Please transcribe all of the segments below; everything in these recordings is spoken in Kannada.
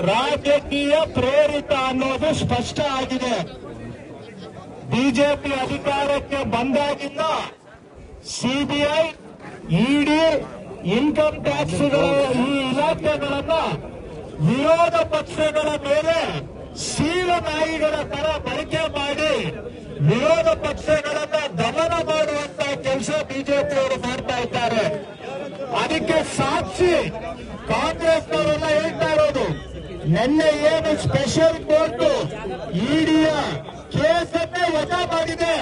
ರಾಜಕೀಯ ಪ್ರೇರಿತ ಅನ್ನೋದು ಸ್ಪಷ್ಟ ಆಗಿದೆ. ಬಿಜೆಪಿ ಅಧಿಕಾರಕ್ಕೆ ಬಂದಾಗಿಂದ ಸಿಬಿಐ, ಇಡಿ, ಇನ್ಕಮ್ ಟ್ಯಾಕ್ಸ್ಗಳ ಈ ಇಲಾಖೆಗಳನ್ನ ವಿರೋಧ ಪಕ್ಷಗಳ ಮೇಲೆ ಸೀಲ ನಾಯಿಗಳ ತರ ಬಳಕೆ ಮಾಡಿ ವಿರೋಧ ಪಕ್ಷಗಳನ್ನ ದಮನ ಮಾಡುವಂತ ಕೆಲಸ ಬಿಜೆಪಿಯವರು ಮಾಡ್ತಾ ಇದ್ದಾರೆ. ಅದಕ್ಕೆ ಸಾಕ್ಷಿ ಕಾಂಗ್ರೆಸ್ನವರೆಲ್ಲ ಹೇಳ್ತಾ ಇರೋದು. ನಿನ್ನೆ ಏನು ಸ್ಪೆಷಲ್ ಕೋರ್ಟ್ ಇಡಿಯ ಕೇಸನ್ನೇ ವಜಾ ಮಾಡಿದೆ,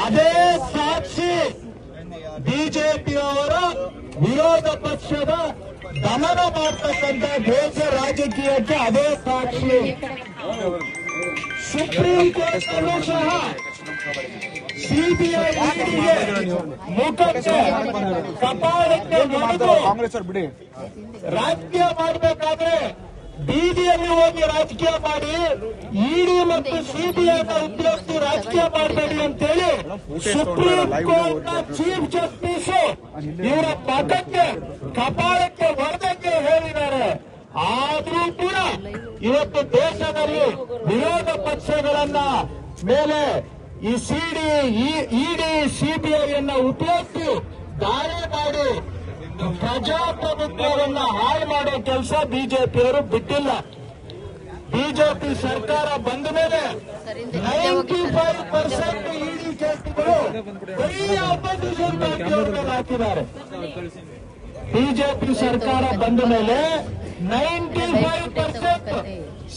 ಅದೇ ಸಾಕ್ಷಿ ಬಿಜೆಪಿಯವರ ವಿರೋಧ ಪಕ್ಷದ ದಮನ ಮಾಡ್ತಕ್ಕಂಥ ದೇಶ ರಾಜಕೀಯಕ್ಕೆ ಅದೇ ಸಾಕ್ಷಿ. ಸುಪ್ರೀಂ ಕೋರ್ಟ್ನಲ್ಲೂ ಸಹ ಸಿಬಿಐ ಮುಖಕ್ಕೆ ಕಪಾಳಕ್ಕೆ ರಾಜಕೀಯ ಮಾಡಬೇಕಾದ್ರೆ ಬೀದಿಯಲ್ಲಿ ಹೋಗಿ ರಾಜಕೀಯ ಮಾಡಿ, ಇಡಿ ಮತ್ತು ಸಿಬಿಐನ ಉಪಯೋಗಿಸಿ ರಾಜಕೀಯ ಮಾಡಬೇಡಿ ಅಂತೇಳಿ ಸುಪ್ರೀಂ ಕೋರ್ಟ್ನ ಚೀಫ್ ಜಸ್ಟಿಸ್ ಇವರ ಪದಕ್ಕೆ ಕಪಾಳಕ್ಕೆ ಹೊಡೆದಂಗೆ ಹೇಳಿದ್ದಾರೆ. ಆದ್ರೂ ಕೂಡ ಇವತ್ತು ದೇಶದಲ್ಲಿ ವಿರೋಧ ಪಕ್ಷಗಳನ್ನ ಮೇಲೆ ಈ ಇಡಿ ಸಿಬಿಐಯನ್ನ ಉಪಯೋಗಿಸಿ ದಾಳಿ ಮಾಡಿ ಪ್ರಜಾಪ್ರಭುತ್ವವನ್ನ ಹಾಳು ಮಾಡೋ ಕೆಲಸ ಬಿಜೆಪಿಯವರು ಬಿಟ್ಟಿಲ್ಲ. ಬಿಜೆಪಿ ಸರ್ಕಾರ ಬಂದ ಮೇಲೆ 95% ಇಡಿ ಕೇಸ್ಗಳು ಬರೀ ಅಪೋಸಿಷನ್ ಪಾರ್ಟಿಯವ್ರ ಮೇಲೆ ಹಾಕಿದ್ದಾರೆ. ಬಿಜೆಪಿ ಸರ್ಕಾರ ಬಂದ ಮೇಲೆ 95%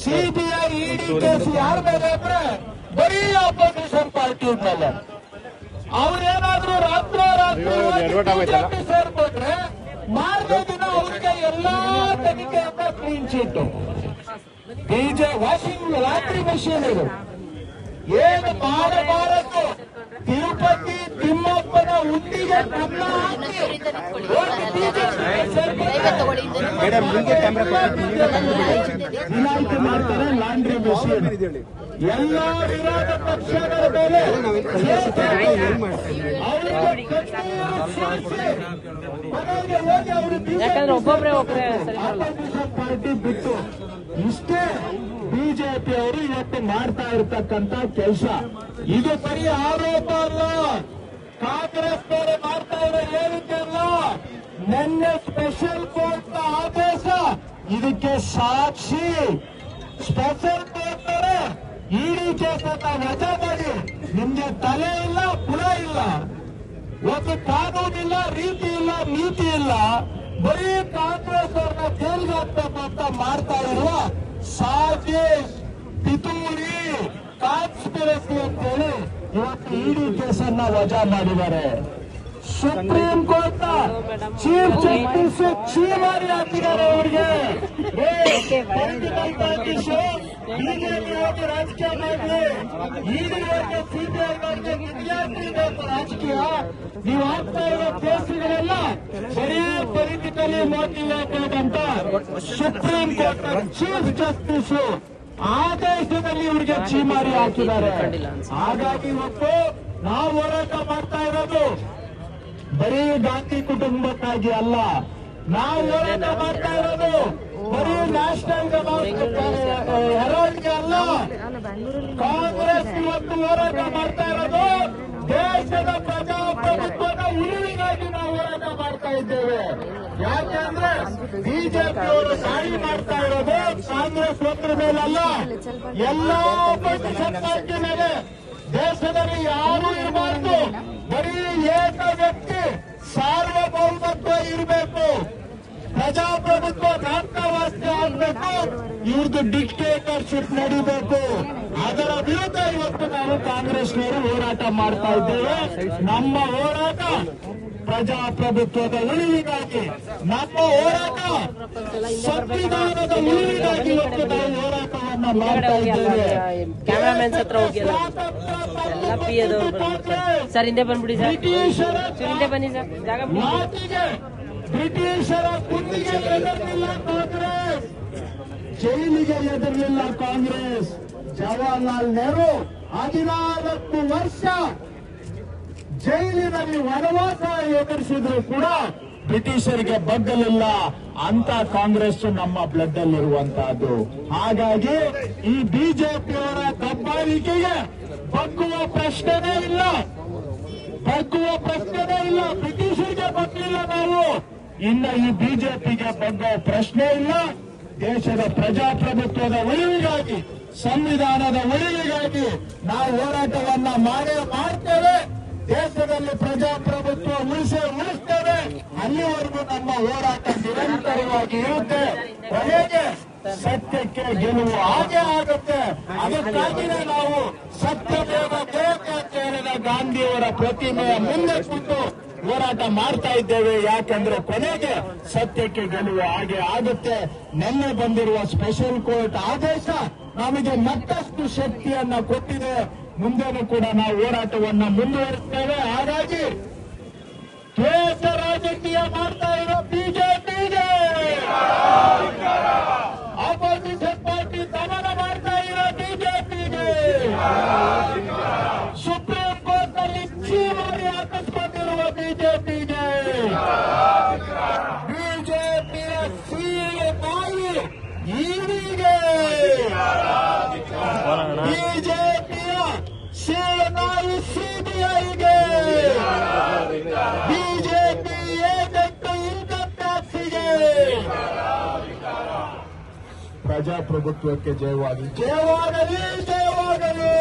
ಸಿಬಿಐ ಇಡಿ ಕೇಸ್ ಯಾರ ಮೇಲೆ ಅಂದ್ರೆ ಬರೀ ಅಪೋಸಿಷನ್ ಪಾರ್ಟಿ ಮೇಲೆ. ಅವ್ರೇನಾದ್ರೂ ರಾತ್ರೋರಾತ್ರಿ ಬಿಜೆಪಿ ಸೇರ್ಕೊಂಡ್ರೆ ಮಾರನೇ ದಿನ ಅವ್ರಿಗೆ ಎಲ್ಲಾ ತನಿಖೆಯಿಂದ clean chit. Washing lottery machine ಇದು ಏನು ಮಾಡಬಾರದು. ತಿರುಪತಿ ತಿಮ್ಮಪ್ಪನ ಹುಟ್ಟಿಗೆ ಕನ್ನ ಹಾಕಿ ವಿನಾಯಿತಿ ಮಾಡ್ತಾರೆ ಲಾಂಡ್ರಿ ಮಷೀನ್. ಎಲ್ಲ ವಿರೋಧ ಪಕ್ಷಗಳ ಮೇಲೆ ಪಾರ್ಟಿ ಬಿಟ್ಟು ಇಷ್ಟೇ ಬಿಜೆಪಿಯವರು ಇವತ್ತು ಮಾಡ್ತಾ ಇರತಕ್ಕಂತ ಕೆಲಸ. ಇದು ಬರೀ ಆರೋಪ ಅಲ್ಲ, ಕಾಂಗ್ರೆಸ್ನವರು ಮಾಡ್ತಾ ಇರೋ ಹೇಳಿಕೆ ಅಲ್ಲ. ನಿನ್ನೆ ಸ್ಪೆಷಲ್ ಕೋರ್ಟ್ನ ಆದೇಶ ಇದಕ್ಕೆ ಸಾಕ್ಷಿ. ಸ್ಪೆಷಲ್ ಕೋರ್ಟ್ನವರೇ ಇಡಿ ಕೇಸನ್ನ ವಜಾ ಮಾಡಿ, ನಿಮ್ಗೆ ತಲೆ ಇಲ್ಲ, ಬುಡ ಇಲ್ಲ, ಒಂದು ಕಾನೂನಿಲ್ಲ, ರೀತಿ ಇಲ್ಲ, ನೀತಿ ಇಲ್ಲ, ಬರೀ ಕಾಂಗ್ರೆಸ್ ಅವ್ರನ್ನ ಜೈಲ್ಗೆ ಹಾಕ್ಬೇಕಂತ ಮಾಡ್ತಾ ಇರುವ ಸಾಜಿಶ್, ಪಿತೂರಿ, ಕಾನ್ಸ್ಪಿರಸಿ ಅಂತೇಳಿ ಇವತ್ತು ಇಡಿ ಕೇಸನ್ನ ವಜಾ ಮಾಡಿದ್ದಾರೆ. ಸುಪ್ರೀಂ ಕೋರ್ಟ್ ಚೀಫ್ ಜಸ್ಟಿಸ್ ಚೀಮಾರಿ ಹಾಕಿದ್ದಾರೆ ಅವರಿಗೆ. ಪೊಲಿಟಿಕಲ್ ಪಾರ್ಟೀಸ್ ಬಿಜೆಪಿ ಹೋಗಿ ರಾಜಕೀಯ ಮಾಡಲಿ, ಇಡಿವರೆಗೆ ಸಿಬಿಐವರೆಗೆ ನಿಜಾಗ್ಲಿ ಬೇಕು ರಾಜಕೀಯ. ನೀವು ಆಗ್ತಾ ಇರೋ ಕೇಸುಗಳೆಲ್ಲ ಬರೀ ಪೊಲಿಟಿಕಲಿ ಮೋಟಿವೇಟೆಡ್ ಅಂತ ಸುಪ್ರೀಂ ಕೋರ್ಟ್ ಚೀಫ್ ಜಸ್ಟಿಸ್ ಆದೇಶದಲ್ಲಿ ಇವರಿಗೆ ಚೀಮಾರಿ ಹಾಕಿದ್ದಾರೆ. ಹಾಗಾಗಿ ಇವತ್ತು ನಾವು ಹೋರಾಟ ಮಾಡ್ತಾ ಇರೋದು ಬರೀ ಗಾಂಧಿ ಕುಟುಂಬಕ್ಕಾಗಿ ಅಲ್ಲ. ನಾವು ಹೋರಾಟ ಮಾಡ್ತಾ ಇರೋದು ಬರೀ ನ್ಯಾಷನಲ್ ಹೆರಾಲ್ಡ್ಗೆ ಅಲ್ಲ. ಕಾಂಗ್ರೆಸ್ ಇವತ್ತು ಹೋರಾಟ ಮಾಡ್ತಾ ಇರೋದು ದೇಶದ ಪ್ರಜಾಪ್ರಭುತ್ವದ ಉಳಿವಿಗಾಗಿ ನಾವು ಹೋರಾಟ ಮಾಡ್ತಾ ಇದ್ದೇವೆ. ಯಾಕೆಂದ್ರೆ ಬಿಜೆಪಿಯವರು ದಾಳಿ ಮಾಡ್ತಾ ಇರೋದು ಕಾಂಗ್ರೆಸ್ ಒಬ್ಬರ ಮೇಲಲ್ಲ, ಎಲ್ಲಾ ಅಪೋಸಿಷನ್ ಪಾರ್ಟಿ ಮೇಲೆ. ದೇಶದಲ್ಲಿ ಯಾರೂ ಇರಬಾರ್ದು, ಬರೀ ಏಕ ವ್ಯಕ್ತಿ ಸಾರ್ವಭೌಮತ್ವ ಇರಬೇಕು, ಪ್ರಜಾಪ್ರಭುತ್ವ ರಾಷ್ಟ್ರವಾಸ್ತಿ ಆಗಬೇಕು, ಇವ್ರದ್ದು ಡಿಕ್ಟೇಟರ್ಶಿಪ್ ನಡೀಬೇಕು. ಅದರ ವಿರುದ್ಧ ಇವತ್ತು ನಾವು ಕಾಂಗ್ರೆಸ್ನವರು ಹೋರಾಟ ಮಾಡ್ತಾ ಇದ್ದೇವೆ. ನಮ್ಮ ಹೋರಾಟ ಪ್ರಜಾಪ್ರಭುತ್ವದ ಉಳಿವಿಗಾಗಿ, ನಮ್ಮ ಹೋರಾಟ ಸಂವಿಧಾನದ ಉಳಿವಿಗಾಗಿ ಇವತ್ತು ನಾವು ಹೋರಾಟವನ್ನ ಮಾಡ್ತಾ ಇದ್ದೇವೆ. ಕ್ಯಾಮರಾಮನ್ಸ್ ಹತ್ರ ಹೋಗಿಲ್ಲ ಎಲ್ಲ ಸರ್, ಹಿಂದೆ ಬಂದ್ಬಿಡಿ ಸರ್, ಹಿಂದೆ ಬನ್ನಿ ಸರ್, ಜಾಗ ಬ್ರಿಟಿಷರ ಕುಂದಿಗೆ ಎದುರಲಿಲ್ಲ ಕಾಂಗ್ರೆಸ್, ಜೈಲಿಗೆ ಎದುರಲಿಲ್ಲ ಕಾಂಗ್ರೆಸ್. ಜವಾಹರ್ಲಾಲ್ ನೆಹರು 14 ವರ್ಷ ಜೈಲಿನಲ್ಲಿ ವನವಾಸ ಎದುರಿಸಿದ್ರು ಕೂಡ ಬ್ರಿಟಿಷರಿಗೆ ಬಗ್ಗಲಿಲ್ಲ ಅಂತ ಕಾಂಗ್ರೆಸ್ ನಮ್ಮ ಬ್ಲಡ್ ಅಲ್ಲಿರುವಂತಹದ್ದು. ಹಾಗಾಗಿ ಈ ಬಿಜೆಪಿಯವರ ದಬ್ಬಾಳಿಕೆಗೆ ಬಗ್ಗುವ ಪ್ರಶ್ನೆನೇ ಇಲ್ಲ, ಬ್ರಿಟಿಷರಿಗೆ ಬಗ್ಲಿಲ್ಲ ನಾವು, ಇನ್ನು ಈ ಬಿಜೆಪಿಗೆ ಬಗ್ಗೋ ಪ್ರಶ್ನೆ ಇಲ್ಲ. ದೇಶದ ಪ್ರಜಾಪ್ರಭುತ್ವದ ಉಳಿವಿಗಾಗಿ, ಸಂವಿಧಾನದ ಉಳಿವಿಗಾಗಿ ನಾವು ಹೋರಾಟವನ್ನ ಮಾಡೇ ಮಾಡ್ತೇವೆ. ದೇಶದಲ್ಲಿ ಪ್ರಜಾಪ್ರಭುತ್ವ ಉಳಿಸ್ತೇವೆ. ಅಲ್ಲಿವರೆಗೂ ನಮ್ಮ ಹೋರಾಟ ನಿರಂತರವಾಗಿ ಇರುತ್ತೆ. ಕೊನೆಗೆ ಸತ್ಯಕ್ಕೆ ಗೆಲುವು ಹಾಗೆ ಆಗುತ್ತೆ. ಅದಕ್ಕಾಗಿಯೇ ನಾವು ಸತ್ಯಮೇವ ಜಯತೆ ಅಂತ ಹೇಳಿದ ಗಾಂಧಿಯವರ ಪ್ರತಿಮೆಯ ಮುಂದೆ ಕೂತು ಹೋರಾಟ ಮಾಡ್ತಾ ಇದ್ದೇವೆ. ಯಾಕಂದ್ರೆ ಕೊನೆಗೆ ಸತ್ಯಕ್ಕೆ ಗೆಲುವು ಹಾಗೆ ಆಗುತ್ತೆ. ನಿನ್ನೆ ಬಂದಿರುವ ಸ್ಪೆಷಲ್ ಕೋರ್ಟ್ ಆದೇಶ ನಮಗೆ ಮತ್ತಷ್ಟು ಶಕ್ತಿಯನ್ನ ಕೊಟ್ಟಿದೆ. ಮುಂದೆನೂ ಕೂಡ ನಾವು ಹೋರಾಟವನ್ನ ಮುಂದುವರಿಸ್ತೇವೆ. ಹಾಗಾಗಿ ದ್ವೇಷ ರಾಜಕೀಯ ಮಾಡ್ತಾ ಇರೋ ಬಿಜೆಪಿಗೆ, ಆಪೋಸಿಷನ್ ಪಾರ್ಟಿ ದಮನ ಮಾಡ್ತಾ ಇರೋ ಬಿಜೆಪಿಗೆ, ಸುಪ್ರೀಂ ಕೋರ್ಟ್ ನಲ್ಲಿ ಚೀಮಾರಿ ಹಾಕಿಸ್ಕೊಂಡಿರುವ ಬಿಜೆಪಿಗೆ, ಬಿಜೆಪಿಯ ಸೀರೆ ನಾಯಿ ಈಡಿಗೆ, ಬಿಜೆಪಿಯ ಸೀರೆ ನಾಯಿ ಸಿಬಿಐಗೆ, ಬಿಜೆಪಿ ಏಜೆಂಟ್ ಇನ್ಕಮ್ ಟ್ಯಾಕ್ಸ್ಗೆ. ಪ್ರಜಾಪ್ರಭುತ್ವಕ್ಕೆ ಜಯವಾಗಲಿ, ಜಯವಾಗಲಿ, ಜಯವಾಗಲಿ.